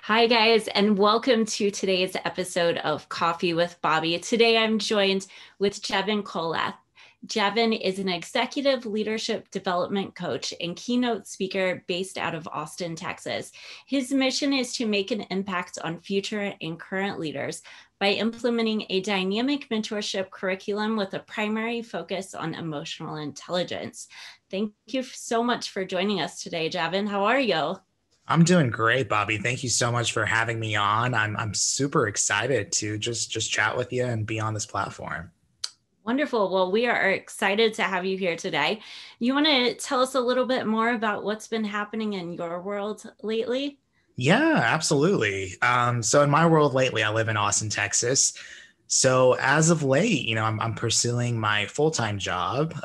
Hi, guys, and welcome to today's episode of Coffee with Bobbi. Today, I'm joined with Jevin Koleth. Jevin is an executive leadership development coach and keynote speaker based out of Austin, Texas. His mission is to make an impact on future and current leaders by implementing a dynamic mentorship curriculum with a primary focus on emotional intelligence. Thank you so much for joining us today, Jevin. How are you? I'm doing great, Bobby. Thank you so much for having me on. I'm super excited to just chat with you and be on this platform. Wonderful. Well, we are excited to have you here today. You want to tell us a little bit more about what's been happening in your world lately? Yeah, absolutely. So in my world lately, I live in Austin, Texas. So as of late, I'm pursuing my full-time job,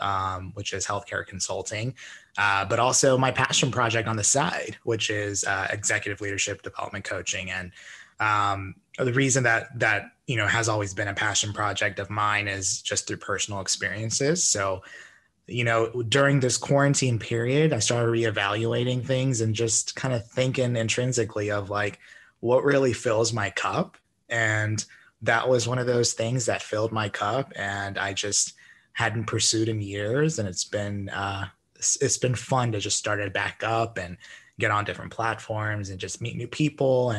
which is healthcare consulting, but also my passion project on the side, which is executive leadership development coaching. And the reason that has always been a passion project of mine is just through personal experiences. So during this quarantine period, I started reevaluating things and just kind of thinking intrinsically of like what really fills my cup. And that was one of those things that filled my cup, and I just hadn't pursued in years. And it's been fun to just start it back up and get on different platforms and just meet new people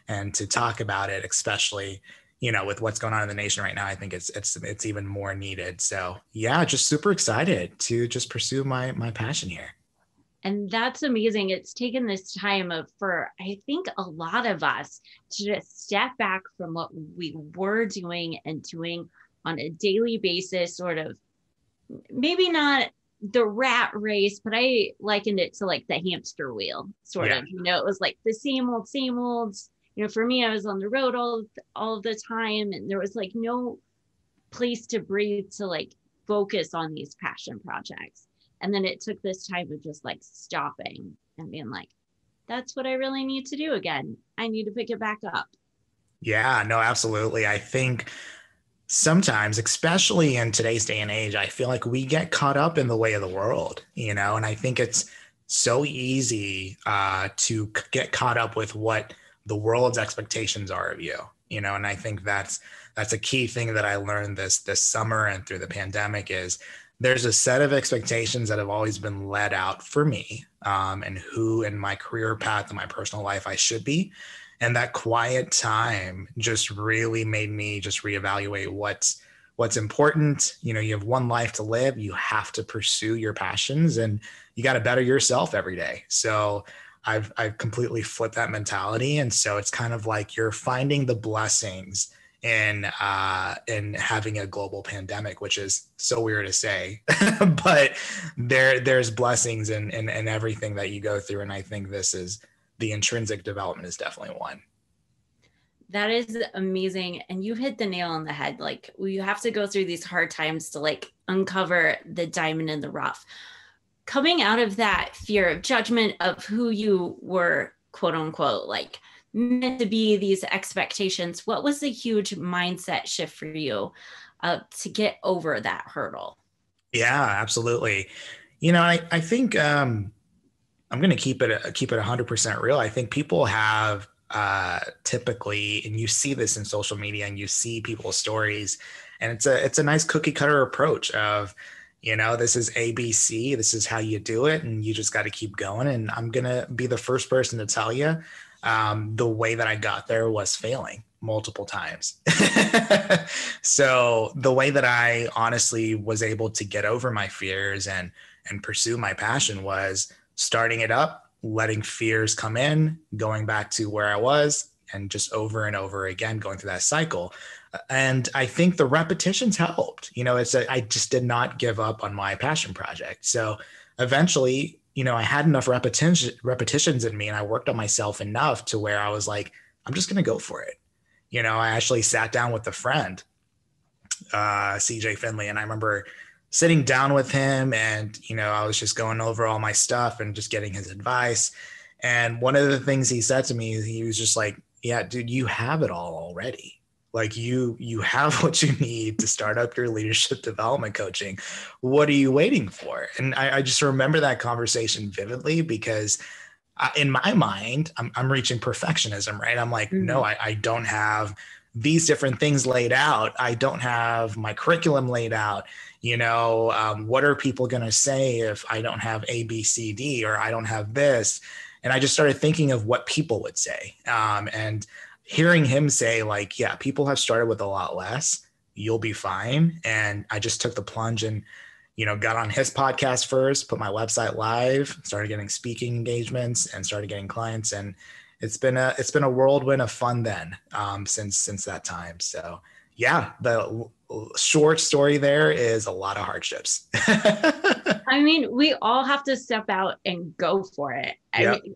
and to talk about it, especially with what's going on in the nation right now. I think it's even more needed. So yeah, just super excited to just pursue my passion here. And that's amazing. It's taken this time for, I think, a lot of us to just step back from what we were doing and doing on a daily basis, sort of maybe not the rat race, but I likened it to like the hamster wheel, sort Yeah. of. It was like the same old, same old. For me, I was on the road all of the time, and there was like no place to breathe to like focus on these passion projects. And then it took this time of just like stopping and being like, that's what I really need to do again. I need to pick it back up. Yeah, no, absolutely. I think sometimes, especially in today's day and age, I feel like we get caught up in the way of the world, and I think it's so easy to get caught up with what the world's expectations are of you, and I think that's a key thing that I learned this summer and through the pandemic is there's a set of expectations that have always been let out for me, and who in my career path and my personal life I should be. And that quiet time just really made me just reevaluate what's important. You have one life to live. You have to pursue your passions, and you got to better yourself every day. So I've completely flipped that mentality. And so it's kind of like you're finding the blessings in having a global pandemic, which is so weird to say, but there's blessings in everything that you go through. And I think the intrinsic development is definitely one. That is amazing. And you hit the nail on the head. Like, you have to go through these hard times to like uncover the diamond in the rough. Coming out of that fear of judgment of who you were, quote unquote, like meant to be, these expectations, what was the huge mindset shift for you to get over that hurdle? Yeah, absolutely. I think I'm going to keep it 100% real. I think people have typically, and you see this in social media, and you see people's stories, and it's a nice cookie cutter approach of, this is ABC, this is how you do it, and you just got to keep going. And I'm going to be the first person to tell you, the way that I got there was failing multiple times. So the way that I honestly was able to get over my fears and pursue my passion was starting it up, letting fears come in, going back to where I was, and just over and over again going through that cycle. And I think the repetitions helped. I just did not give up on my passion project. So eventually, I had enough repetitions in me, and I worked on myself enough to where I was like, I'm just going to go for it. I actually sat down with a friend, CJ Finley, and I remember sitting down with him, and I was just going over all my stuff and just getting his advice. And one of the things he said to me, he was just like, yeah, dude, you have it all already. Like you have what you need to start up your leadership development coaching. What are you waiting for? And I just remember that conversation vividly because in my mind, I'm reaching perfectionism, right? I'm like, Mm-hmm. no, I don't have these different things laid out. I don't have my curriculum laid out. What are people going to say if I don't have A, B, C, D, or I don't have this? And I just started thinking of what people would say. And hearing him say, like, yeah, people have started with a lot less. You'll be fine. And I just took the plunge and got on his podcast first, put my website live, started getting speaking engagements, and started getting clients. And it's been a whirlwind of fun then, since that time. So yeah, the short story there is a lot of hardships. I mean, we all have to step out and go for it. I Yeah. mean,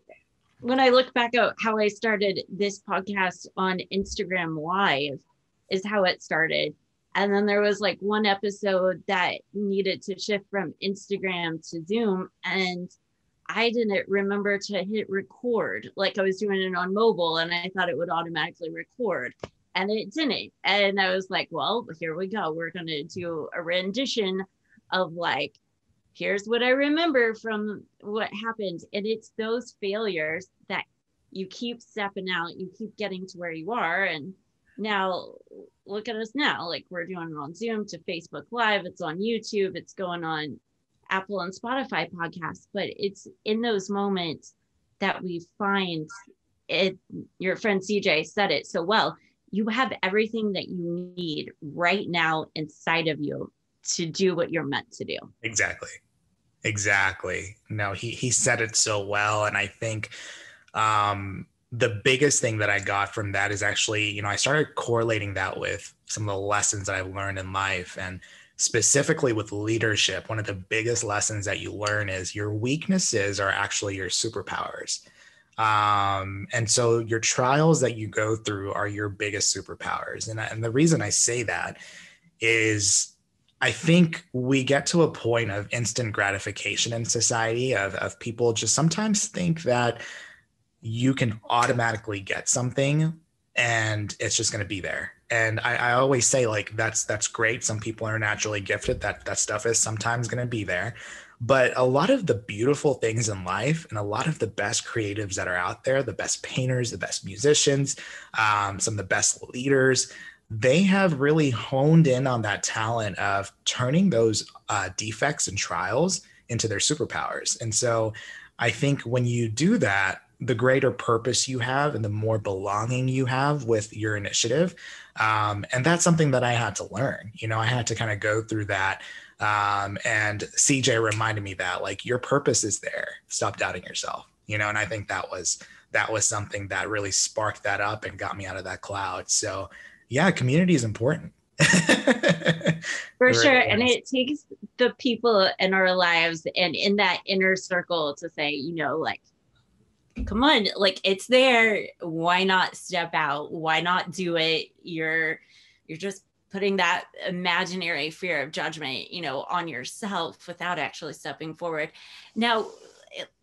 when I look back at how I started this podcast on Instagram Live, is how it started. And then there was like one episode that needed to shift from Instagram to Zoom. And I didn't remember to hit record. Like I was doing it on mobile and I thought it would automatically record. And it didn't. And I was like, well, here we go. We're going to do a rendition of like, here's what I remember from what happened. And it's those failures that you keep stepping out, you keep getting to where you are. And now look at us now. Like we're doing it on Zoom to Facebook Live, it's on YouTube, it's going on Apple and Spotify podcasts. But it's in those moments that we find it. Your friend CJ said it so well. You have everything that you need right now inside of you to do what you're meant to do. Exactly. No, he said it so well. And I think the biggest thing that I got from that is actually, I started correlating that with some of the lessons that I've learned in life. And specifically with leadership, one of the biggest lessons that you learn is your weaknesses are actually your superpowers. And so your trials that you go through are your biggest superpowers. And the reason I say that is I think we get to a point of instant gratification in society of people just sometimes think that you can automatically get something and it's just going to be there. And I always say like, that's great. Some people are naturally gifted. That stuff is sometimes going to be there. But a lot of the beautiful things in life and a lot of the best creatives that are out there, the best painters, the best musicians, some of the best leaders, they have really honed in on that talent of turning those defects and trials into their superpowers. And so I think when you do that, the greater purpose you have and the more belonging you have with your initiative. And that's something that I had to learn. I had to kind of go through that. And CJ reminded me that like your purpose is there. Stop doubting yourself, and I think that was something that really sparked that up and got me out of that cloud. So yeah, community is important. For sure. And it takes the people in our lives and in that inner circle to say, like, come on, like it's there. Why not step out? Why not do it? You're just putting that imaginary fear of judgment, on yourself without actually stepping forward. Now,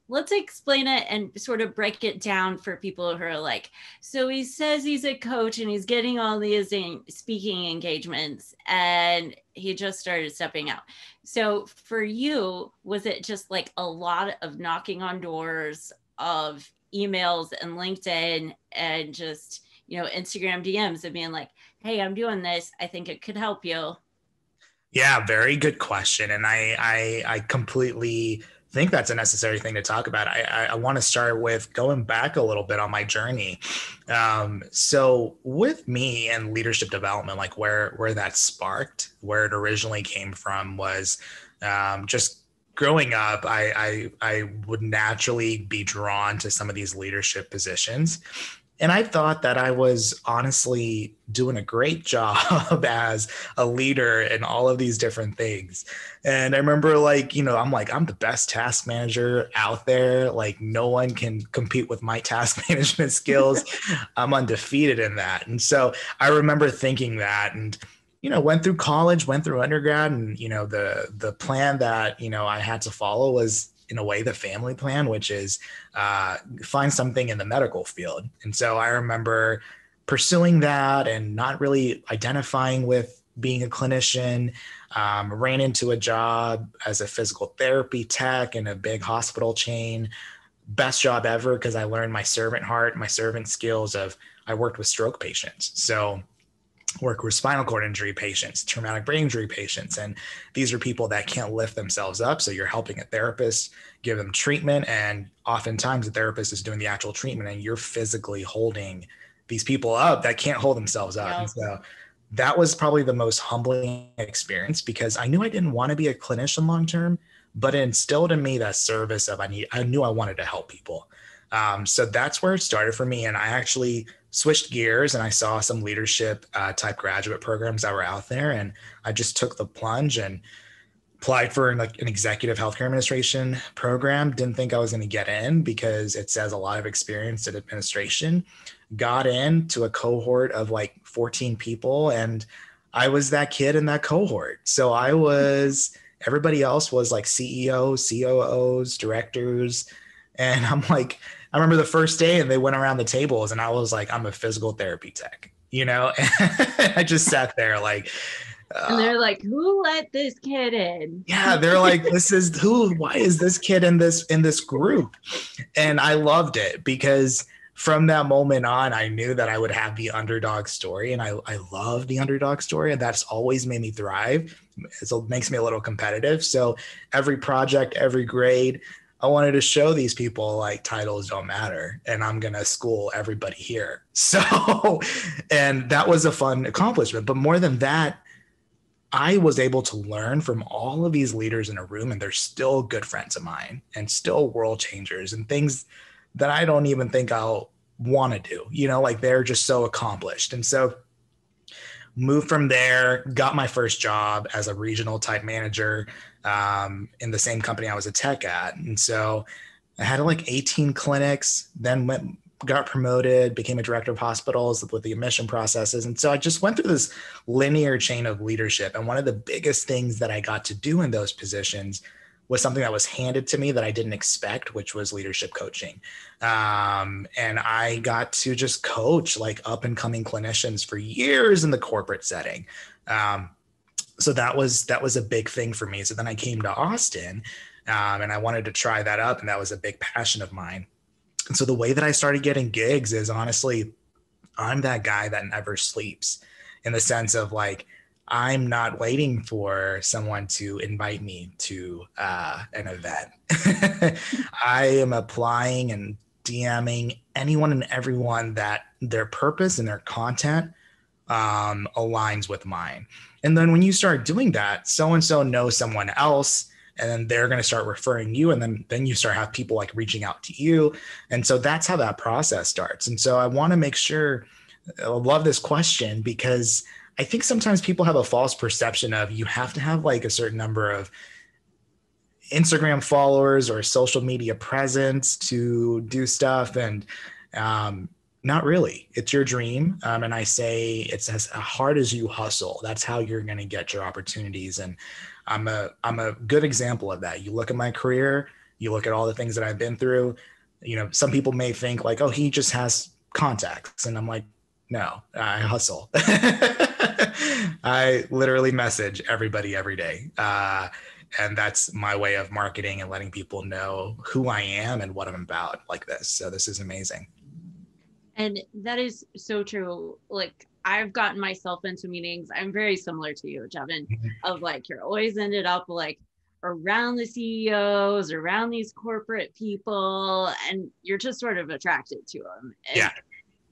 let's explain it and sort of break it down for people who are like, so he says he's a coach and he's getting all these speaking engagements and he just started stepping out. So for you, was it just like a lot of knocking on doors of emails and LinkedIn and just, Instagram DMs and being like, hey, I'm doing this. I think it could help you? Yeah, very good question. And I completely think that's a necessary thing to talk about. I want to start with going back a little bit on my journey. So with me and leadership development, like where that sparked, where it originally came from was just growing up, I would naturally be drawn to some of these leadership positions. And I thought that I was honestly doing a great job as a leader in all of these different things. And I remember I'm the best task manager out there. Like no one can compete with my task management skills. I'm undefeated in that. And so I remember thinking that and, went through college, went through undergrad and, the plan that, I had to follow was in a way the family plan, which is find something in the medical field. And so I remember pursuing that and not really identifying with being a clinician, ran into a job as a physical therapy tech in a big hospital chain, best job ever because I learned my servant heart, my servant skills of I worked with stroke patients. So work with spinal cord injury patients, traumatic brain injury patients. And these are people that can't lift themselves up. So you're helping a therapist give them treatment. And oftentimes the therapist is doing the actual treatment and you're physically holding these people up that can't hold themselves up. Yep. And so that was probably the most humbling experience because I knew I didn't want to be a clinician long-term, but it instilled in me that service of I knew I wanted to help people. So that's where it started for me. And I actually switched gears and I saw some leadership type graduate programs that were out there. And I just took the plunge and applied for an executive healthcare administration program. Didn't think I was going to get in because it says a lot of experience in administration. Got into a cohort of like 14 people. And I was that kid in that cohort. So everybody else was like CEOs, COOs, directors. And I'm like, I remember the first day and they went around the tables and I was like, I'm a physical therapy tech, and I just sat there like, and they're like, who let this kid in? Yeah. They're like, why is this kid in this group? And I loved it because from that moment on, I knew that I would have the underdog story and I love the underdog story and that's always made me thrive. It makes me a little competitive. So every project, every grade, I wanted to show these people like titles don't matter and I'm going to school everybody here. So, and that was a fun accomplishment. But more than that, I was able to learn from all of these leaders in a room and they're still good friends of mine and still world changers and things that I don't even think I'll want to do, like they're just so accomplished. And so moved from there, got my first job as a regional type manager in the same company I was a tech at. And so I had like 18 clinics, then got promoted, became a director of hospitals with the admission processes. And so I just went through this linear chain of leadership. And one of the biggest things that I got to do in those positions was something that was handed to me that I didn't expect, which was leadership coaching. And I got to just coach like up and coming clinicians for years in the corporate setting. So that was a big thing for me. So then I came to Austin and I wanted to try that up. And that was a big passion of mine. And so the way that I started getting gigs is honestly, I'm that guy that never sleeps in the sense of like, I'm not waiting for someone to invite me to an event. I am applying and DMing anyone and everyone that their purpose and their content aligns with mine. And then when you start doing that, so-and-so knows someone else, and then they're going to start referring you. And then you start have people like reaching out to you. And so that's how that process starts. And so I want to make sure, I love this question because I think sometimes people have a false perception of you have to have like a certain number of Instagram followers or social media presence to do stuff. And not really. It's your dream. And I say it's as hard as you hustle. That's how you're going to get your opportunities. And I'm a good example of that. You look at my career, you look at all the things that I've been through. Some people may think like, oh, he just has contacts. And I'm like, no, I hustle. I literally message everybody every day. And that's my way of marketing and letting people know who I am and what I'm about like this. So this is amazing. And that is so true. Like I've gotten myself into meetings. I'm very similar to you, Jevin, of like, you're always ended up like around the CEOs, around these corporate people, and you're just sort of attracted to them. And yeah.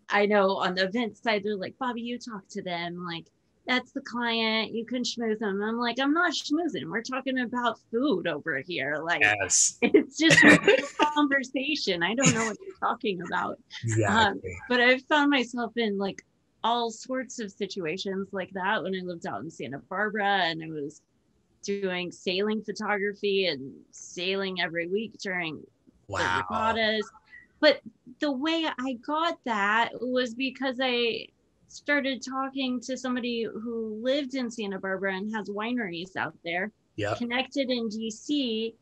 I know on the event side, they're like, Bobbi, you talk to them. Like, that's the client. You can schmooze them. I'm like, I'm not schmoozing. We're talking about food over here. Like, yes. It's just a conversation. I don't know what you're talking about. Exactly. But I've found myself in like all sorts of situations like that when I lived out in Santa Barbara and I was doing sailing photography and sailing every week during the regattas. But the way I got that was because I started talking to somebody who lived in Santa Barbara and has wineries out there, connected in DC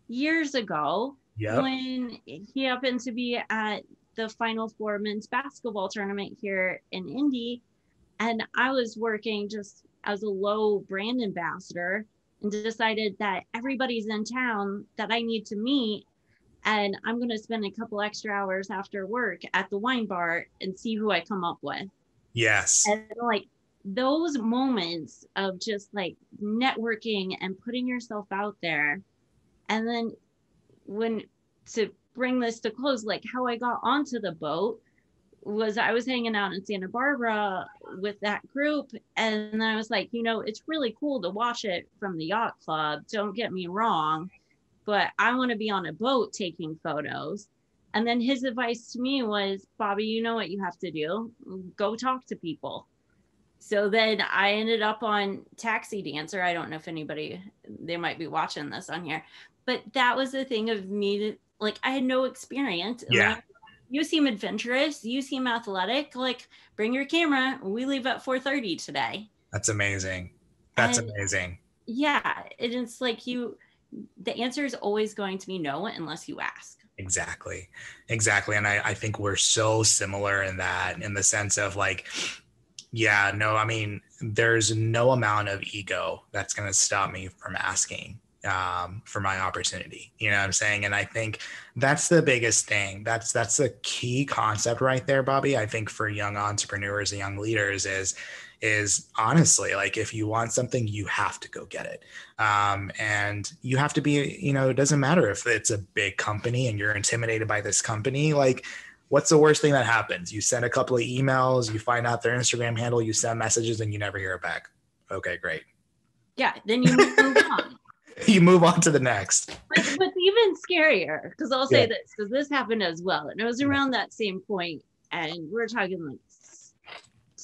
years ago when he happened to be at the Final Four men's basketball tournament here in Indy. And I was working just as a low brand ambassador and decided that everybody's in town that I need to meet. and I'm going to spend a couple extra hours after work at the wine bar and see who I come up with. Yes. And like those moments of just like networking and putting yourself out there. And then when to bring this to close, like how I got onto the boat was I was hanging out in Santa Barbara with that group. And then I was like, you know, it's really cool to watch it from the yacht club. Don't get me wrong, but I want to be on a boat taking photos. And then his advice to me was, Bobbi, you know what you have to do? Go talk to people. So then I ended up on Taxi Dancer. I don't know if anybody, they might be watching this on here, but that was the thing of me, like I had no experience. And Yeah. you seem adventurous. You seem athletic. Like bring your camera. We leave at 4:30 today. That's amazing. That's And amazing. yeah, it's like the answer is always going to be no unless you ask. Exactly. Exactly. And I think we're so similar in that, in the sense of like, yeah, no, I mean, there's no amount of ego that's going to stop me from asking for my opportunity. You know what I'm saying? And I think that's the biggest thing. That's the key concept right there, Bobbi. I think for young entrepreneurs and young leaders is honestly, like, if you want something, you have to go get it. And you have to be, you know, it doesn't matter if it's a big company and you're intimidated by this company. Like, what's the worst thing that happens? You send a couple of emails, you find out their Instagram handle, you send messages, and you never hear it back. Okay, great. Yeah, then you move on. You move on to the next. What's even scarier, because I'll say this, because this happened as well. And it was around that same point, and we're talking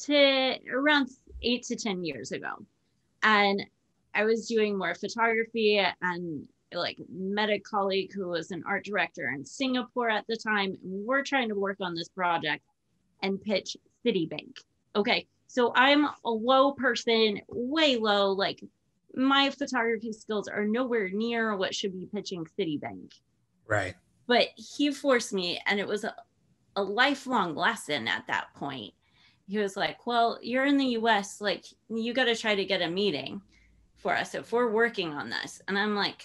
like around 8 to 10 years ago. And I was doing more photography and like met a colleague who was an art director in Singapore at the time. We're trying to work on this project and pitch Citibank. Okay, so I'm a low person, way low. Like my photography skills are nowhere near what should be pitching Citibank. Right. But he forced me, and it was a lifelong lesson at that point. He was like, well, you're in the US, like you got to try to get a meeting for us if we're working on this. And I'm like,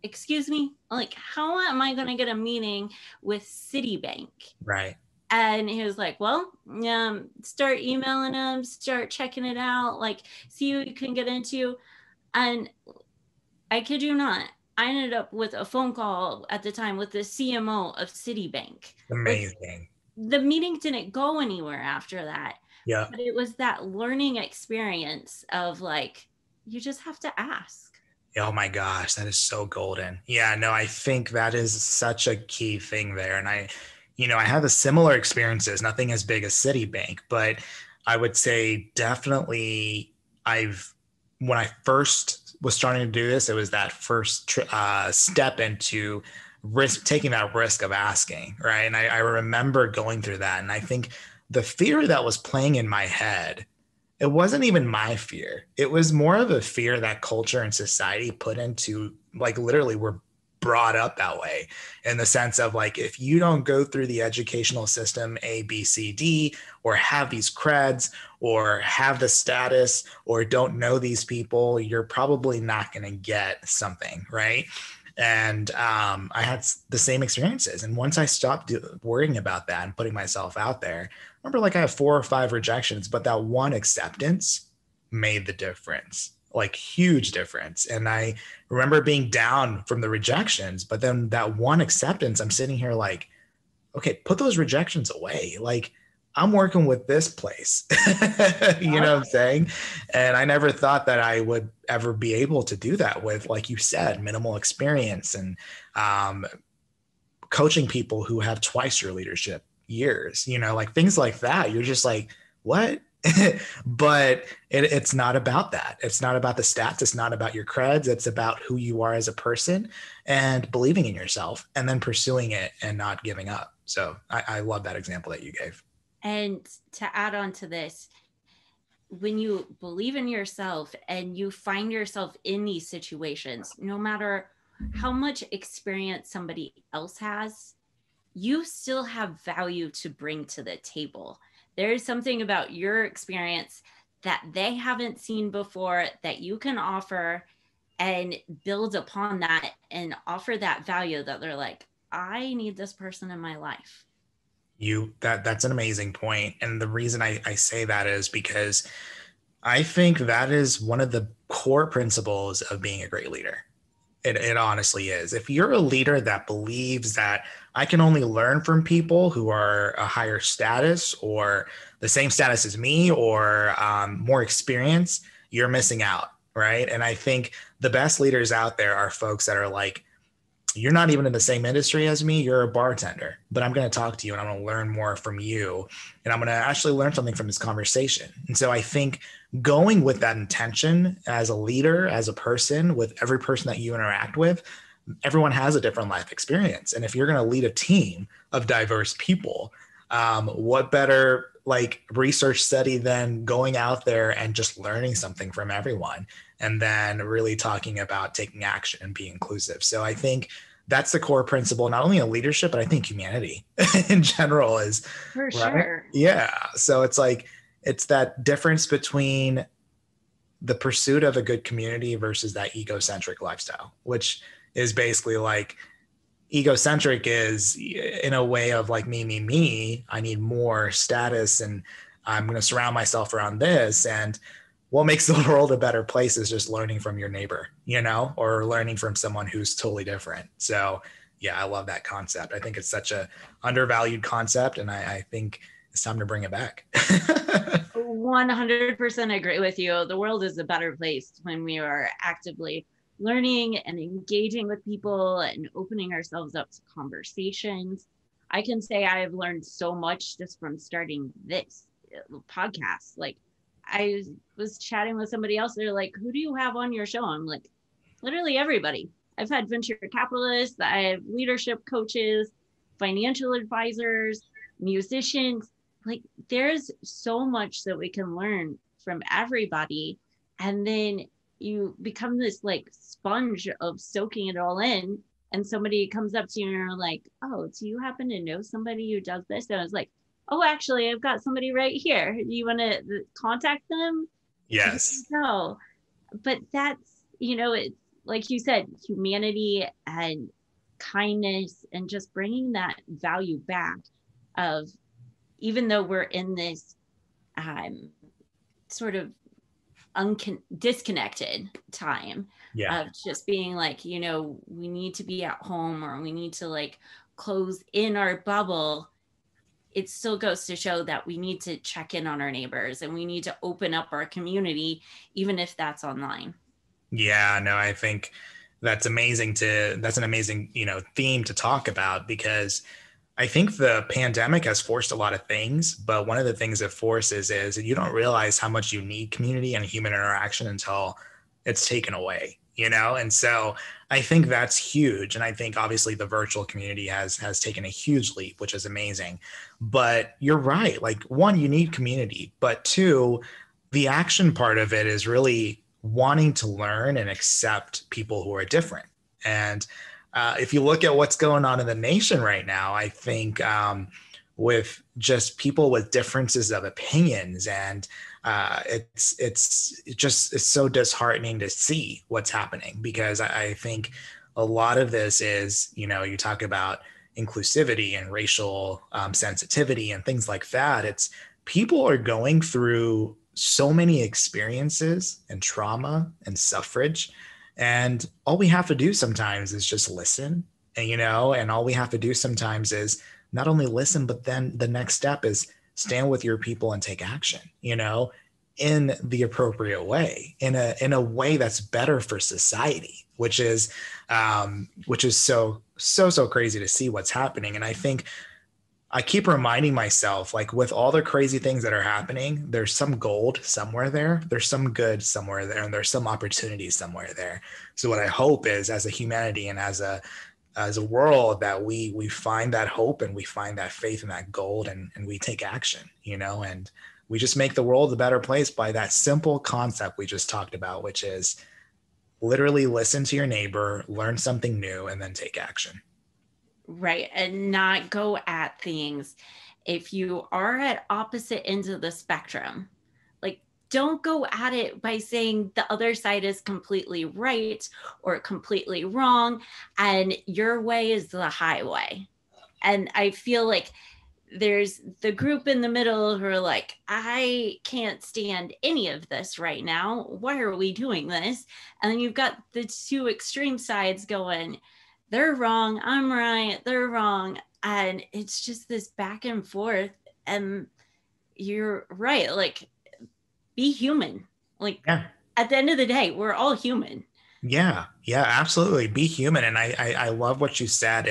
excuse me, like, how am I going to get a meeting with Citibank? Right. And he was like, well, start emailing them, start checking it out, like, see who you can get into. And I kid you not, I ended up with a phone call at the time with the CMO of Citibank. Amazing. Like, the meeting didn't go anywhere after that. Yeah. But it was that learning experience of like, you just have to ask. Oh my gosh, that is so golden. Yeah, no, I think that is such a key thing there. And I have a similar experiences, nothing as big as Citibank, but I would say definitely when I first was starting to do this, it was that first step into taking that risk of asking, right? And I remember going through that. And I think the fear that was playing in my head, it wasn't even my fear. It was more of a fear that culture and society put into, like, literally we're brought up that way, in the sense of like, if you don't go through the educational system A, B, C, D, or have these creds or have the status or don't know these people, you're probably not going to get something, right? And I had the same experiences. And once I stopped worrying about that and putting myself out there, I remember like I have 4 or 5 rejections, but that one acceptance made the difference, like huge difference. And I remember being down from the rejections, but then that one acceptance, I'm sitting here like, okay, put those rejections away. Like, I'm working with this place, you know what I'm saying? And I never thought that I would ever be able to do that with, like you said, minimal experience and coaching people who have twice your leadership years, like things like that. You're just like, what? But it's not about that. It's not about the stats. It's not about your creds. It's about who you are as a person and believing in yourself and then pursuing it and not giving up. So I love that example that you gave. And to add on to this, when you believe in yourself and you find yourself in these situations, no matter how much experience somebody else has, you still have value to bring to the table. There's something about your experience that they haven't seen before that you can offer and build upon that and offer that value that they're like, I need this person in my life. That's an amazing point. And the reason I say that is because I think that is one of the core principles of being a great leader. It honestly is. If you're a leader that believes that I can only learn from people who are a higher status or the same status as me or more experience, you're missing out, right? And I think the best leaders out there are folks that are like, you're not even in the same industry as me. You're a bartender, but I'm going to talk to you and I'm going to learn more from you. And I'm going to actually learn something from this conversation. And so I think going with that intention as a leader, as a person, with every person that you interact with, everyone has a different life experience. And if you're going to lead a team of diverse people, what better like research study than going out there and just learning something from everyone and then really talking about taking action and being inclusive. So I think that's the core principle, not only in leadership, but I think humanity in general is For right. sure. Yeah. So it's like, it's that difference between the pursuit of a good community versus that egocentric lifestyle, which is basically like egocentric is in a way of like me. I need more status and I'm going to surround myself around this. And what makes the world a better place is just learning from your neighbor, or learning from someone who's totally different. So yeah, I love that concept. I think it's such a undervalued concept. And I think it's time to bring it back. 100% agree with you. The world is a better place when we are actively learning and engaging with people and opening ourselves up to conversations. I can say I have learned so much just from starting this podcast. Like, I was chatting with somebody else. They're like, who do you have on your show? I'm like, literally everybody. I've had venture capitalists, I have leadership coaches, financial advisors, musicians. Like, there's so much that we can learn from everybody. And then you become this like sponge of soaking it all in. And somebody comes up to you and you're like, oh, do you happen to know somebody who does this? And I was like, oh, actually, I've got somebody right here. Do you want to contact them? Yes. No. But that's, it's like you said, humanity and kindness and just bringing that value back of, even though we're in this sort of disconnected time of just being like, we need to be at home or we need to like close in our bubble, it still goes to show that we need to check in on our neighbors and we need to open up our community, even if that's online. Yeah, no, I think that's an amazing, theme to talk about, because I think the pandemic has forced a lot of things, but one of the things it forces is you don't realize how much you need community and human interaction until it's taken away, And so I think that's huge. And I think obviously the virtual community has taken a huge leap, which is amazing. But you're right. Like, one, you need community, but two, the action part of it is really wanting to learn and accept people who are different. And if you look at what's going on in the nation right now, I think with just people with differences of opinions, and it's so disheartening to see what's happening, because I think a lot of this is, you talk about inclusivity and racial sensitivity and things like that. It's people are going through so many experiences and trauma and suffrage. And all we have to do sometimes is just listen, and all we have to do sometimes is not only listen, but then the next step is stand with your people and take action, in the appropriate way, in a way that's better for society, which is so crazy to see what's happening. And I think I keep reminding myself, like, with all the crazy things that are happening, there's some gold somewhere there. There's some good somewhere there, and there's some opportunities somewhere there. So what I hope is, as a humanity and as a world, that we find that hope and we find that faith and that gold, and we take action, and we just make the world a better place by that simple concept we just talked about, which is literally listen to your neighbor, learn something new, and then take action. Right. And not go at things. If you are at opposite ends of the spectrum, like, don't go at it by saying the other side is completely right or completely wrong and your way is the highway. And I feel like there's the group in the middle who are like, I can't stand any of this right now. Why are we doing this? And then you've got the two extreme sides going, they're wrong, I'm right, they're wrong. And it's just this back and forth. And you're right, like, be human. Like, Yeah. at the end of the day, we're all human. Yeah, absolutely. Be human. And I love what you said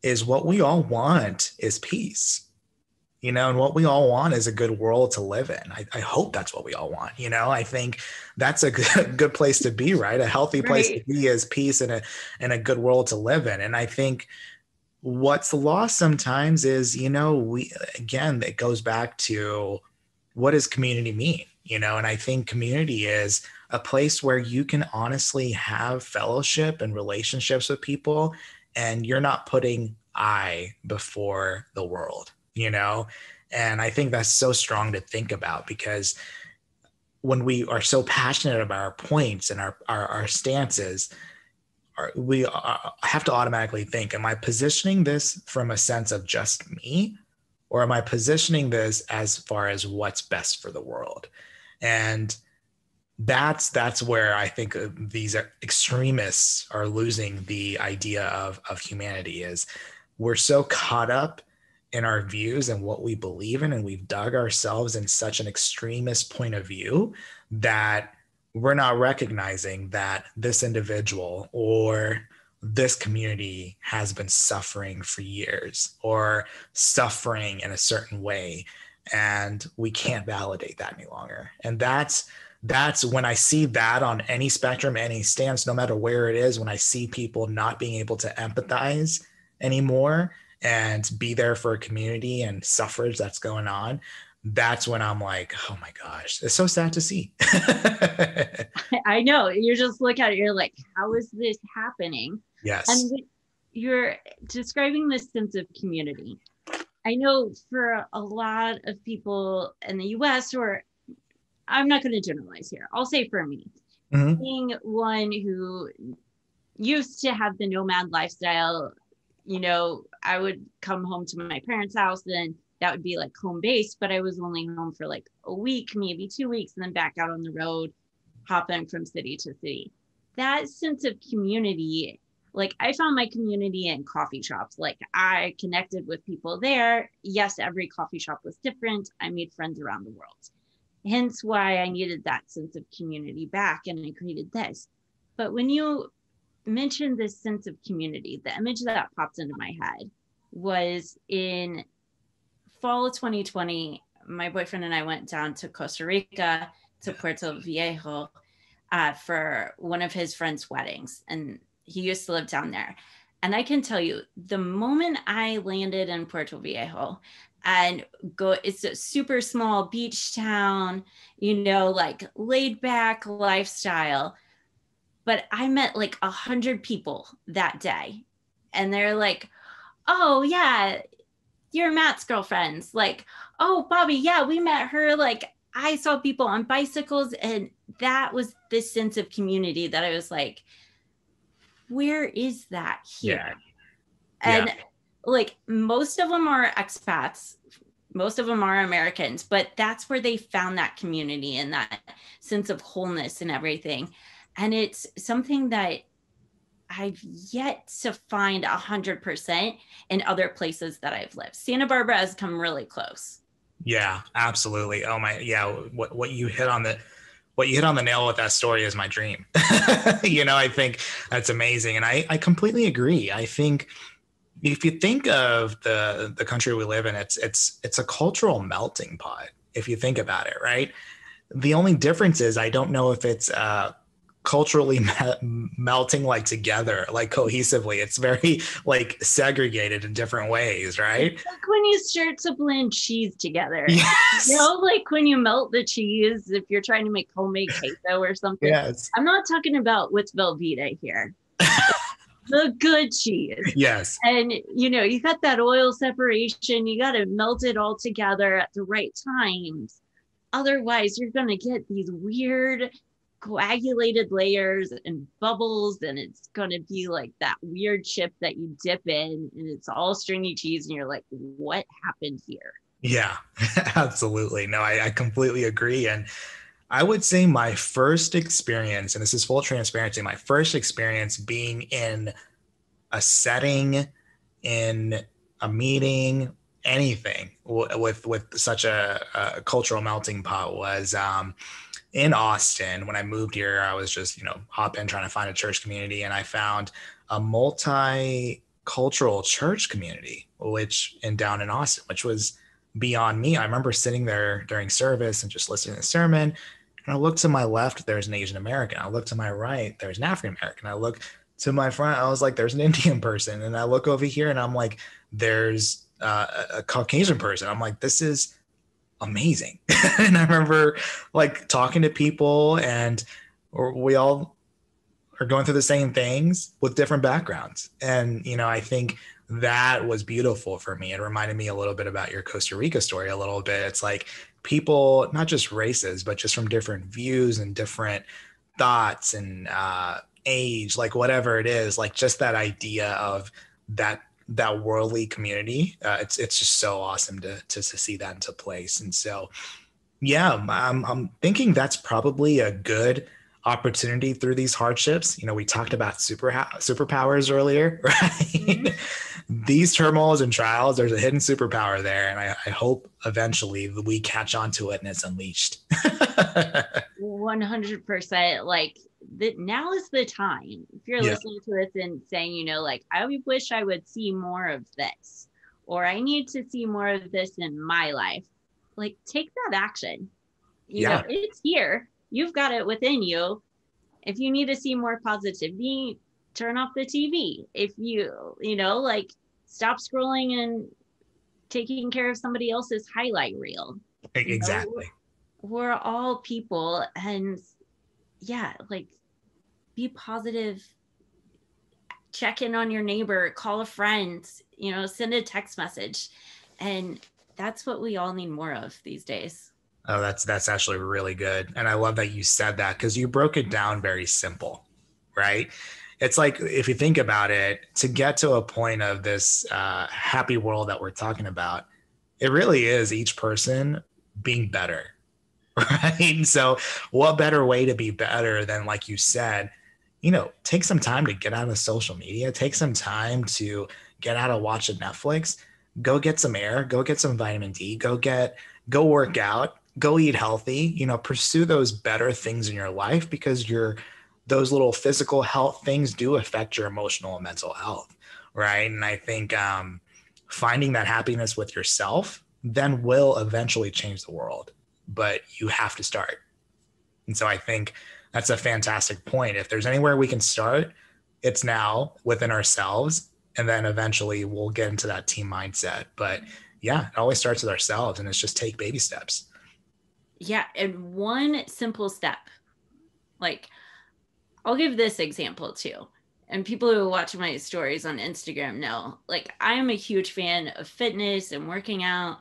is what we all want is peace. And what we all want is a good world to live in. I hope that's what we all want. I think that's a good place to be, right? A healthy place to be is peace and a good world to live in. And I think what's lost sometimes is, it goes back to what does community mean? And I think community is a place where you can honestly have fellowship and relationships with people, and you're not putting I before the world. And I think that's so strong to think about, because when we are so passionate about our points and our stances, we have to automatically think, am I positioning this from a sense of just me, or am I positioning this as far as what's best for the world? And that's where I think these extremists are losing the idea of humanity. Is we're so caught up in our views and what we believe in, and we've dug ourselves in such an extremist point of view that we're not recognizing that this individual or this community has been suffering for years or suffering in a certain way, and we can't validate that any longer. And that's when I see that on any spectrum, any stance, no matter where it is, when I see people not being able to empathize anymore and be there for a community and suffrage that's going on, that's when I'm like, oh my gosh, it's so sad to see. I know. You just look at it, you're like, how is this happening? Yes. And you're describing this sense of community. I know for a lot of people in the US, or I'm not going to generalize here, I'll say for me, being one who used to have the nomad lifestyle, I would come home to my parents' house and that would be like home base, but I was only home for like a week, maybe 2 weeks, and then back out on the road, hopping from city to city. That sense of community, like I found my community in coffee shops. Like I connected with people there. Yes, every coffee shop was different. I made friends around the world. Hence why I needed that sense of community back, and I created this. But when you mentioned this sense of community, the image that popped into my head was in fall of 2020, my boyfriend and I went down to Costa Rica, to Puerto Viejo, for one of his friends' weddings. And he used to live down there. And I can tell you, the moment I landed in Puerto Viejo and it's a super small beach town, like laid back lifestyle. But I met like 100 people that day. And they're like, oh yeah, you're Matt's girlfriends. Like, oh, Bobbi, yeah, we met her. Like I saw people on bicycles, and that was this sense of community that I was like, where is that here? Yeah. And like most of them are expats, most of them are Americans, but that's where they found that community and that sense of wholeness and everything. And it's something that I've yet to find 100% in other places that I've lived. Santa Barbara has come really close. Yeah, absolutely. Oh my, yeah. What you hit on the nail with that story is my dream. I think that's amazing. And I completely agree. I think if you think of the country we live in, it's a cultural melting pot. If you think about it, right? The only difference is I don't know if it's culturally melting like together, like cohesively. It's very like segregated in different ways, right? It's like when you start to blend cheese together. Yes. Like when you melt the cheese, if you're trying to make homemade queso or something. Yes. I'm not talking about with Velveeta here. The good cheese. Yes. And you got that oil separation, you got to melt it all together at the right times. Otherwise, you're going to get these weird coagulated layers and bubbles, and it's going to be like that weird chip that you dip in, and it's all stringy cheese, and you're like, what happened here? Yeah, absolutely. No, I completely agree. And I would say my first experience, and this is full transparency, my first experience being in a setting, in a meeting, anything with such a cultural melting pot was in Austin. When I moved here, I was just, hop in trying to find a church community, and I found a multicultural church community, down in Austin, which was beyond me. I remember sitting there during service and just listening to the sermon. And I looked to my left, there's an Asian American. I looked to my right, there's an African American. I look to my front, I was like, there's an Indian person. And I look over here and I'm like, there's a Caucasian person. I'm like, this is amazing. And I remember like talking to people, and we all are going through the same things with different backgrounds. And, I think that was beautiful for me. It reminded me a little bit about your Costa Rica story a little bit. It's like people, not just races, but just from different views and different thoughts and age, like whatever it is, like just that idea of that worldly community. It's just so awesome to see that into place. And so, yeah, I'm thinking that's probably a good opportunity through these hardships. We talked about superpowers earlier, right? Mm-hmm. These turmoils and trials, there's a hidden superpower there. And I hope eventually we catch on to it and it's unleashed. 100%. Like now is the time. If you're listening to this and saying, like, I wish I would see more of this, or I need to see more of this in my life, like take that action. It's here. You've got it within you. If you need to see more positivity, turn off the TV. If you, like stop scrolling and taking care of somebody else's highlight reel. Exactly. We're all people, and like be positive, check in on your neighbor, call a friend, send a text message. And that's what we all need more of these days. Oh, that's actually really good. And I love that you said that, because you broke it down very simple, right? It's like, if you think about it, to get to a point of this happy world that we're talking about, it really is each person being better, right? So what better way to be better than, like you said, take some time to get out of social media, take some time to get out of watching Netflix, go get some air, go get some vitamin D, go work out, go eat healthy, pursue those better things in your life, because those little physical health things do affect your emotional and mental health, right? And I think finding that happiness with yourself then will eventually change the world, but you have to start. And so I think that's a fantastic point. If there's anywhere we can start, it's now within ourselves, and then eventually we'll get into that team mindset. But yeah, it always starts with ourselves, and it's just take baby steps. Yeah. And one simple step, like I'll give this example too. And people who watch my stories on Instagram know, like, I'm a huge fan of fitness and working out,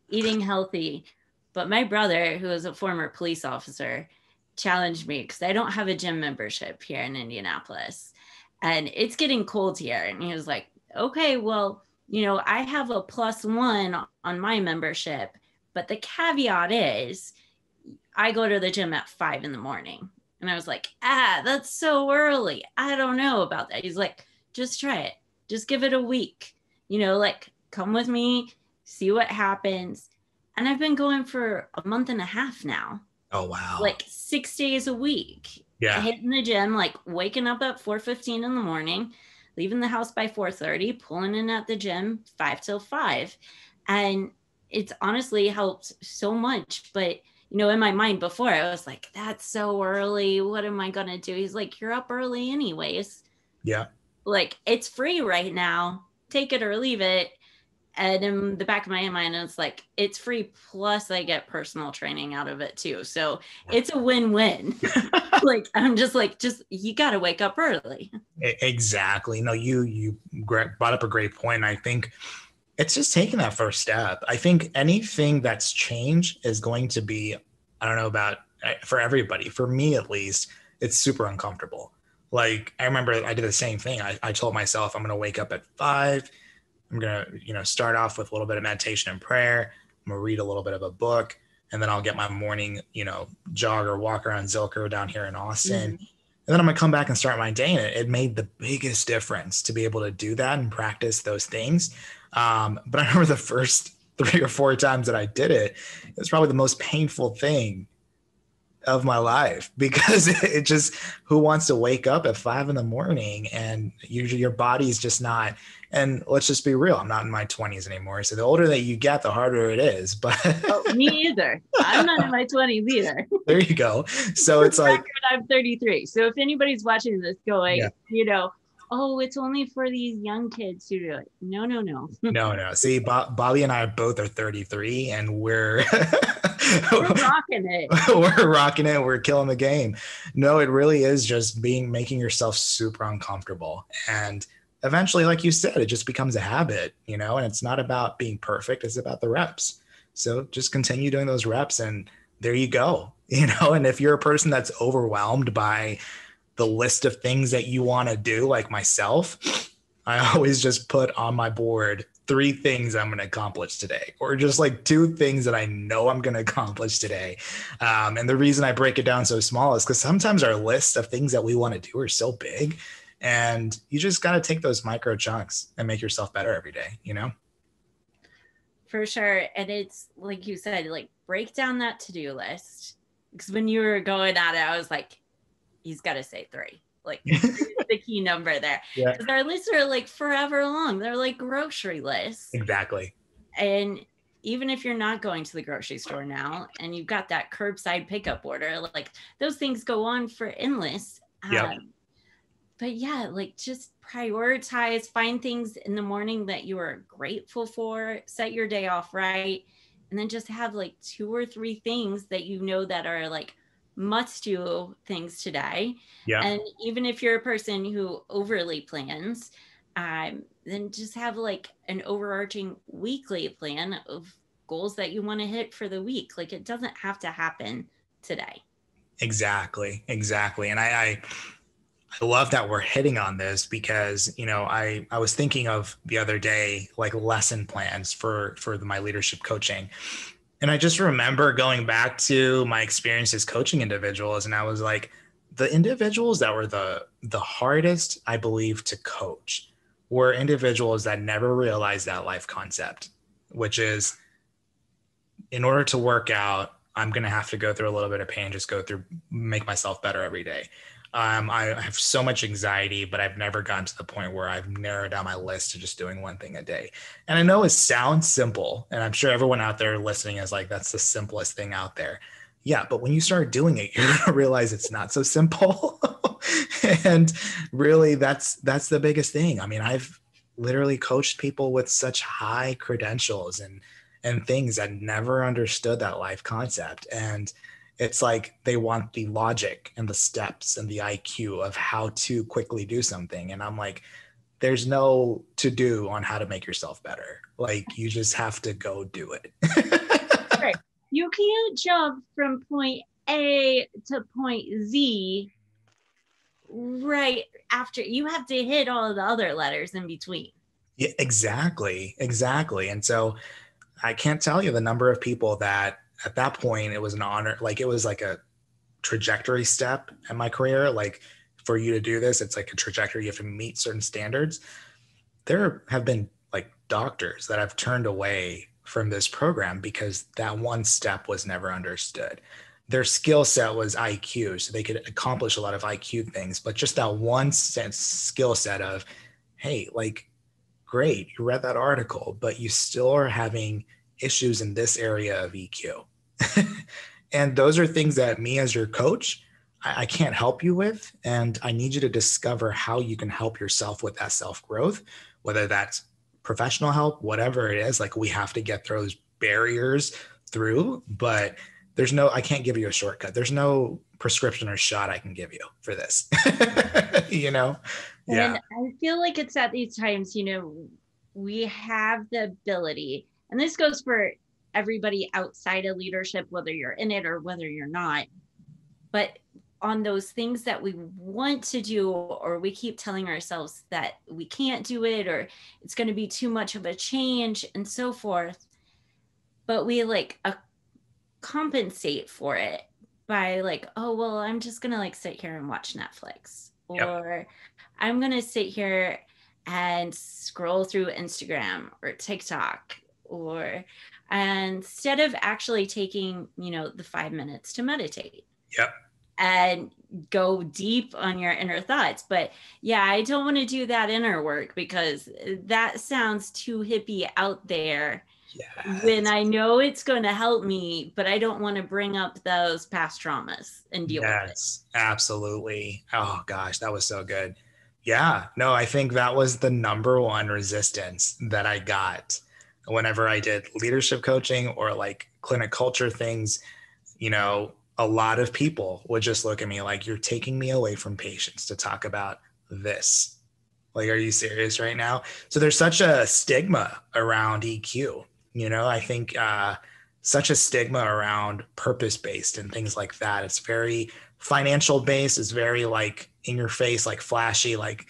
eating healthy. But my brother, who is a former police officer, challenged me because I don't have a gym membership here in Indianapolis. And it's getting cold here. And he was like, okay, well, I have a +1 on my membership. But the caveat is I go to the gym at 5 a.m. And I was like, that's so early. I don't know about that. He's like, just try it. Just give it a week. Like, come with me, see what happens. And I've been going for a month and a half now. Oh, wow. Like 6 days a week. Yeah. Hitting the gym, like waking up at 4:15 in the morning, leaving the house by 4:30, pulling in at the gym 5 till 5. And it's honestly helped so much. But in my mind before, I was like, that's so early. What am I going to do? He's like, you're up early anyways. Yeah. Like, it's free right now. Take it or leave it. And in the back of my mind, it's like, it's free. Plus I get personal training out of it too. So it's a win-win. Like, I'm just like, you got to wake up early. Exactly. No, you brought up a great point. I think it's just taking that first step. I think anything that's change is going to be I don't know about for everybody. For me, at least, it's super uncomfortable. Like I remember I did the same thing. I told myself I'm going to wake up at 5. I'm going to, start off with a little bit of meditation and prayer. I'm going to read a little bit of a book, and then I'll get my morning, jog or walk around Zilker down here in Austin. Mhm. And then I'm going to come back and start my day. And it made the biggest difference to be able to do that and practice those things. But I remember the first 3 or 4 times that I did it, it was probably the most painful thing of my life because it just, who wants to wake up at 5 a.m. and usually your body's just not, and let's just be real, I'm not in my 20s anymore. So the older that you get, the harder it is. But Oh, me either. I'm not in my 20s either. There you go. So it's like, I'm 33. So if anybody's watching this going, yeah. Oh, it's only for these young kids to do it. No. No. See, Bobbi and I both are 33 and we're rocking it. We're rocking it. We're killing the game. No, it really is just making yourself super uncomfortable. And eventually, like you said, it just becomes a habit, and it's not about being perfect. It's about the reps. So just continue doing those reps and there you go, and if you're a person that's overwhelmed by the list of things that you want to do, like myself, I always just put on my board 3 things I'm going to accomplish today, or just like 2 things that I know I'm going to accomplish today. And the reason I break it down so small is because sometimes our list of things that we want to do are so big, and you just got to take those micro chunks and make yourself better every day, For sure. And it's like you said, like break down that to-do list. Because when you were going at it, I was like, he's got to say 3. Like the key number there. Because our lists are like forever long. They're like grocery lists. Exactly. And even if you're not going to the grocery store now and you've got that curbside pickup order, like those things go on for endless. But yeah, like just prioritize, find things in the morning that you are grateful for, set your day off right, and then just have like 2 or 3 things that that are like must do things today. And even if you're a person who overly plans, then just have like an overarching weekly plan of goals that you want to hit for the week. Like it doesn't have to happen today. Exactly. And I love that we're hitting on this because, I was thinking of the other day, like lesson plans for my leadership coaching. And I just remember going back to my experiences coaching individuals. And I was like, the individuals that were the hardest, I believe, to coach were individuals that never realized that life concept, which is in order to work out, I'm going to have to go through a little bit of pain, just make myself better every day. I have so much anxiety, but I've never gotten to the point where I've narrowed down my list to just doing 1 thing a day. And I know it sounds simple, and I'm sure everyone out there listening is like, that's the simplest thing out there. Yeah, but when you start doing it, you're going to realize it's not so simple. And really, that's the biggest thing. I mean, I've literally coached people with such high credentials and things that never understood that life concept. And it's like they want the logic and the steps and the IQ of how to quickly do something. And I'm like, there's no to do on how to make yourself better. Like you just have to go do it. Right. You can't jump from point A to point Z right after. You have to hit all of the other letters in between. Yeah, exactly. And so I can't tell you the number of people that at that point it was an honor, like it was like a trajectory step in my career. Like for you to do this, it's like a trajectory. You have to meet certain standards. There have been like doctors that have turned away from this program because that 1 step was never understood. Their skill set was IQ, so they could accomplish a lot of IQ things, but just that 1 skill set of, hey, like, great, you read that article, but you still are having issues in this area of EQ. And those are things that me as your coach, I can't help you with. And I need you to discover how you can help yourself with that self-growth, whether that's professional help, whatever it is. Like we have to get those barriers through, but I can't give you a shortcut. There's no prescription or shot I can give you for this, Yeah. And I feel like it's at these times, we have the ability, and this goes for everybody outside of leadership, whether you're in it or whether you're not. But on those things that we want to do, or we keep telling ourselves that we can't do it, or it's going to be too much of a change and so forth. But we like compensate for it by like, oh, well, I'm just going to like sit here and watch Netflix, or I'm going to sit here and scroll through Instagram or TikTok, or instead of actually taking, the 5 minutes to meditate. Yep. And go deep on your inner thoughts. But yeah, I don't want to do that inner work because that sounds too hippie out there. Yes. When I know it's going to help me, but I don't want to bring up those past traumas and deal with it. Yes, absolutely. Oh gosh, that was so good. Yeah, no, I think that was the number one resistance that I got whenever I did leadership coaching or like clinic culture things. A lot of people would just look at me like, you're taking me away from patients to talk about this. Like, are you serious right now? So there's such a stigma around EQ. I think such a stigma around purpose-based and things like that. It's very financial based. It's very like in your face, like flashy, like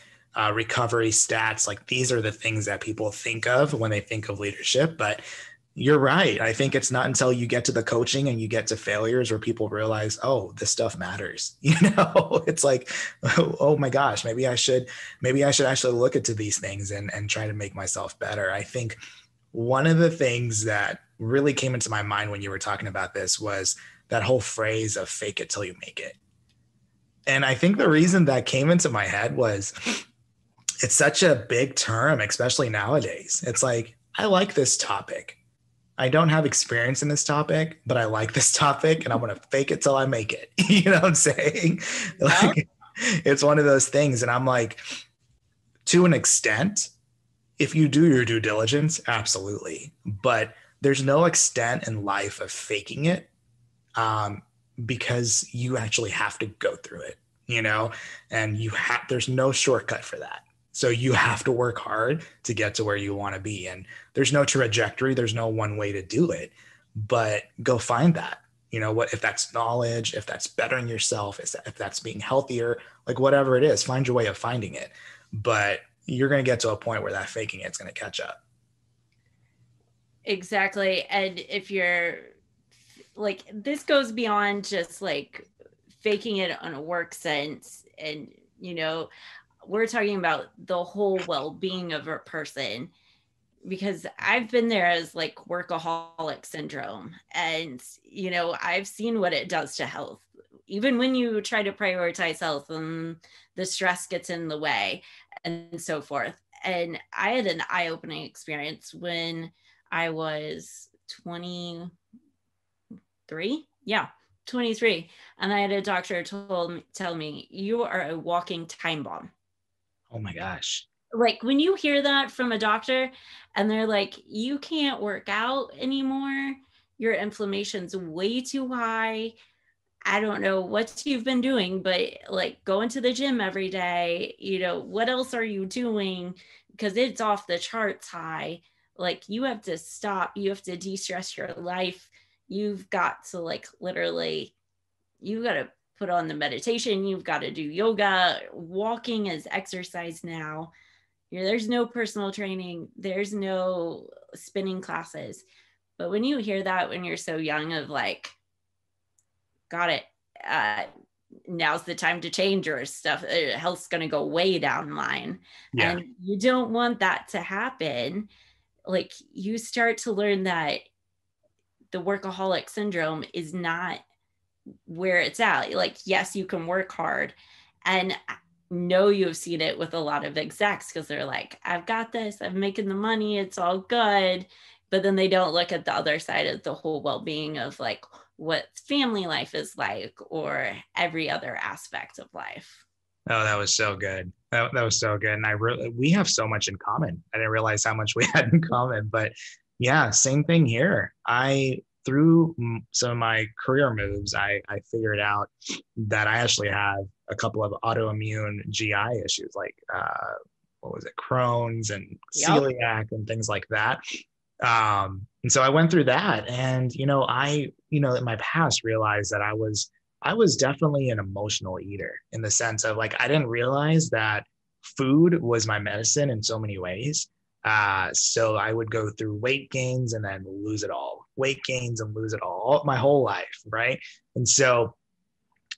recovery stats. Like these are the things that people think of when they think of leadership. But you're right. I think it's not until you get to the coaching and you get to failures where people realize, oh, this stuff matters. It's like, oh my gosh, maybe I should actually look into these things and try to make myself better. I think one of the things that really came into my mind when you were talking about this was that whole phrase of fake it till you make it. And I think the reason that came into my head was it's such a big term, especially nowadays. It's like, I like this topic. I don't have experience in this topic, but I like this topic and I'm going to fake it till I make it. You know what I'm saying? Like, it's one of those things. And I'm like, to an extent, if you do your due diligence, absolutely. But there's no extent in life of faking it because you actually have to go through it, and there's no shortcut for that. So you have to work hard to get to where you want to be. And there's no trajectory. There's no one way to do it, but go find that, if that's knowledge, if that's bettering yourself, if that's being healthier, like whatever it is, find your way of finding it. But you're going to get to a point where that faking it's going to catch up. Exactly. And if you're like, this goes beyond just like faking it on a work sense. And, we're talking about the whole well-being of a person, because I've been there as like workaholic syndrome. And, I've seen what it does to health. Even when you try to prioritize health and the stress gets in the way and so forth. And I had an eye-opening experience when I was 23. Yeah, 23. And I had a doctor tell me, you are a walking time bomb. Oh my gosh. Like when you hear that from a doctor and they're like, you can't work out anymore. Your inflammation's way too high. I don't know what you've been doing, but like going to the gym every day, what else are you doing? Because it's off the charts high. Like you have to stop. You have to de-stress your life. You've got to like literally, you got to put on the meditation. You've got to do yoga. Walking is exercise now. There's no personal training. There's no spinning classes. But when you hear that when you're so young of like, got it, now's the time to change your stuff. Health's going to go way down the line. Yeah. And you don't want that to happen. Like you start to learn that the workaholic syndrome is not where it's at. Like, yes, you can work hard. And know you've seen it with a lot of execs because they're like, I've got this, I'm making the money, it's all good. But then they don't look at the other side of the whole well-being of like what family life is like or every other aspect of life. Oh, that was so good. That was so good. And we have so much in common. I didn't realize how much we had in common, but yeah, same thing here. Through some of my career moves, I figured out that I actually have a couple of autoimmune GI issues, like Crohn's and celiac and things like that. And so I went through that, and in my past realized that I was definitely an emotional eater, in the sense of, like, I didn't realize that food was my medicine in so many ways. So I would go through weight gains and then lose it all, weight gains and lose it all my whole life, right? And so,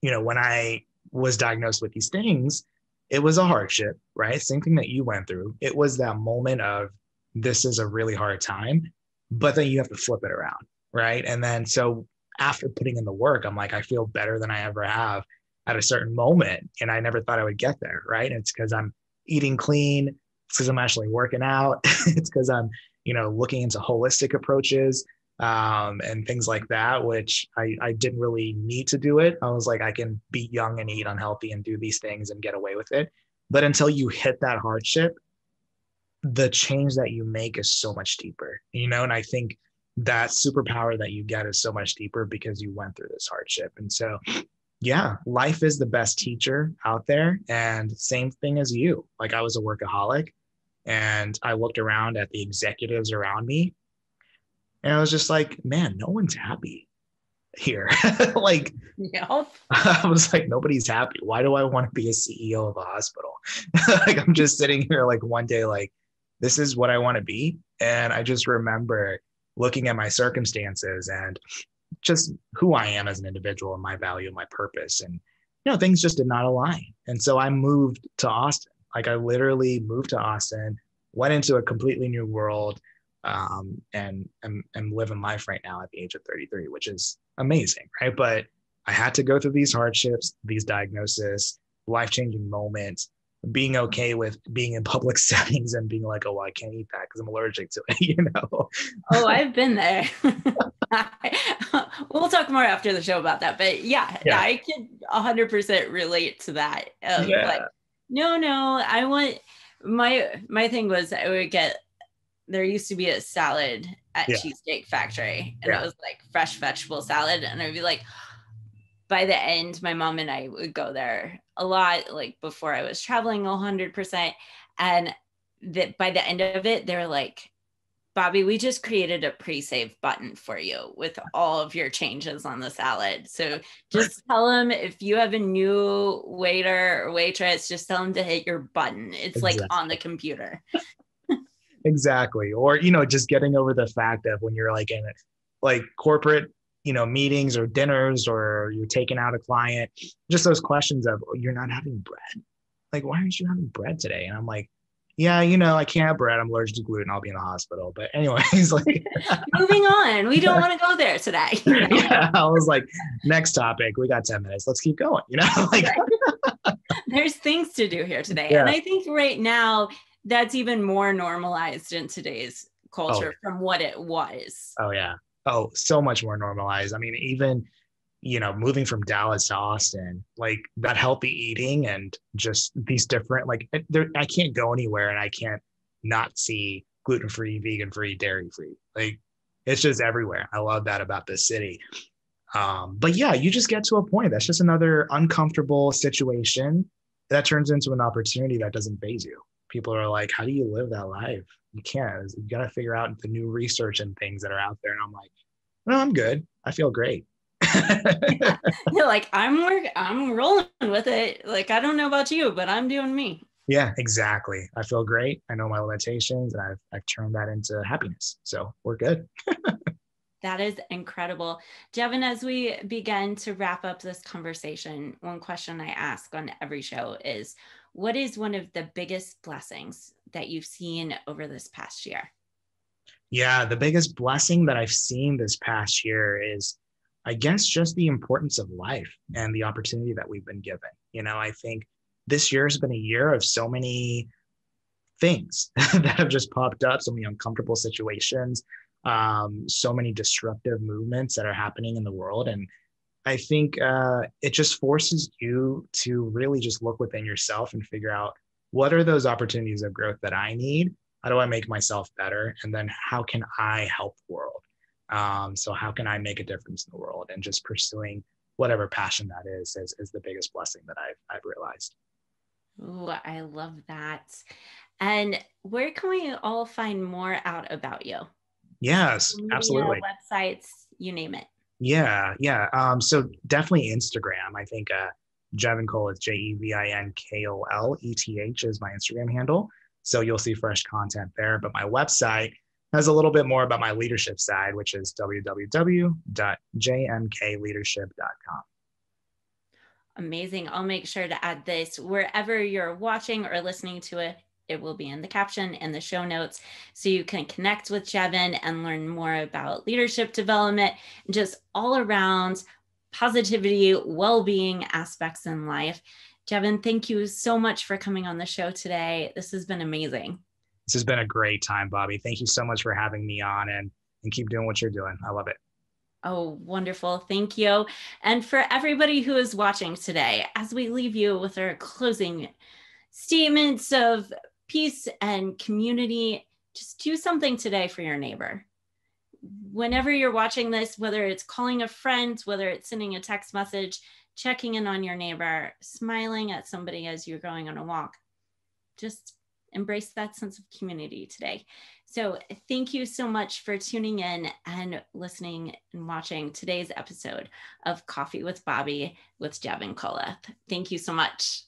when I was diagnosed with these things, it was a hardship, right? Same thing that you went through. It was that moment of, this is a really hard time, but then you have to flip it around, right? And then, so after putting in the work, I'm like, I feel better than I ever have at a certain moment. And I never thought I would get there, right? And it's because I'm eating clean. It's because I'm actually working out. It's because I'm, looking into holistic approaches, and things like that, which I didn't really need to do it. I was like, I can be young and eat unhealthy and do these things and get away with it. But until you hit that hardship, the change that you make is so much deeper, and I think that superpower that you get is so much deeper because you went through this hardship. And so, yeah, life is the best teacher out there. And same thing as you. Like, I was a workaholic, and I looked around at the executives around me, and I was just like, man, no one's happy here. Like, Yep. I was like, nobody's happy. Why do I want to be a CEO of a hospital? Like, I'm just sitting here, like, one day, like, this is what I want to be. And I just remember looking at my circumstances and just who I am as an individual and my value and my purpose. And, things just did not align. And so I moved to Austin. Like, I literally moved to Austin, went into a completely new world, and am living life right now at the age of 33, which is amazing, right? But I had to go through these hardships, these diagnoses, life-changing moments, being okay with being in public settings and being like, oh, I can't eat that because I'm allergic to it, Oh, I've been there. We'll talk more after the show about that. But yeah, Yeah. I can 100% relate to that. Of like, Yeah. no, I want my thing was I would get, there used to be a salad at Yeah. Cheesecake Factory, and it Yeah. was like fresh vegetable salad. And I'd be like, by the end, my mom and I would go there a lot, like before I was traveling 100%. And that by the end of it, they're like, Bobbi, we just created a pre-save button for you with all of your changes on the salad. So just tell them, if you have a new waiter or waitress, just tell them to hit your button. It's like Exactly. on the computer. Exactly. Or, just getting over the fact of when you're like in like corporate, meetings or dinners, or you're taking out a client, just those questions of, oh, you're not having bread. Like, why aren't you having bread today? And I'm like, yeah, I can't have bread. I'm allergic to gluten. I'll be in the hospital. But anyways, like, Moving on. We don't want to go there today. yeah, I was like, next topic. We got 10 minutes. Let's keep going. Like, there's things to do here today. Yeah. And I think right now that's even more normalized in today's culture from what it was. Oh, yeah. Oh, so much more normalized. I mean, even, moving from Dallas to Austin, like that healthy eating and just these different, like, I can't go anywhere and I can't not see gluten-free, vegan-free, dairy-free. Like, it's just everywhere. I love that about this city. But yeah, you just get to a point. That's just another uncomfortable situation that turns into an opportunity that doesn't faze you. People are like, how do you live that life? You can't. You got to figure out the new research and things that are out there. And I'm like, no, I'm good. I feel great. Yeah. You're like, I'm rolling with it. Like, I don't know about you, but I'm doing me. Yeah, exactly. I feel great. I know my limitations, and I've turned that into happiness. So we're good. That is incredible. Jevin, as we begin to wrap up this conversation, one question I ask on every show is, what is one of the biggest blessings that you've seen over this past year? Yeah, the biggest blessing that I've seen this past year is, I guess, just the importance of life and the opportunity that we've been given. I think this year has been a year of so many things that have just popped up, so many uncomfortable situations, so many disruptive movements that are happening in the world. And I think it just forces you to really just look within yourself and figure out, what are those opportunities of growth that I need? How do I make myself better? And then how can I help the world? So how can I make a difference in the world? And just pursuing whatever passion that is the biggest blessing that I've realized. Ooh, I love that. And where can we all find more out about you? Yes, Media, absolutely. websites, you name it. Yeah, yeah. So definitely Instagram. I think Jevin Koleth, JevinKoleth is my Instagram handle. So you'll see fresh content there. But my website has a little bit more about my leadership side, which is www.jmkleadership.com. Amazing. I'll make sure to add this wherever you're watching or listening to it. It will be in the caption and the show notes so you can connect with Jevin and learn more about leadership development and just all around positivity, well-being aspects in life. Jevin, thank you so much for coming on the show today. This has been amazing. This has been a great time, Bobbi. Thank you so much for having me on and keep doing what you're doing. I love it. Oh, wonderful. Thank you. And for everybody who is watching today, as we leave you with our closing statements of peace and community, just do something today for your neighbor. Whenever you're watching this, whether it's calling a friend, whether it's sending a text message, checking in on your neighbor, smiling at somebody as you're going on a walk, just embrace that sense of community today. So thank you so much for tuning in and listening and watching today's episode of Coffee with Bobbi with Jevin Koleth. Thank you so much.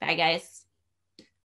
Bye, guys.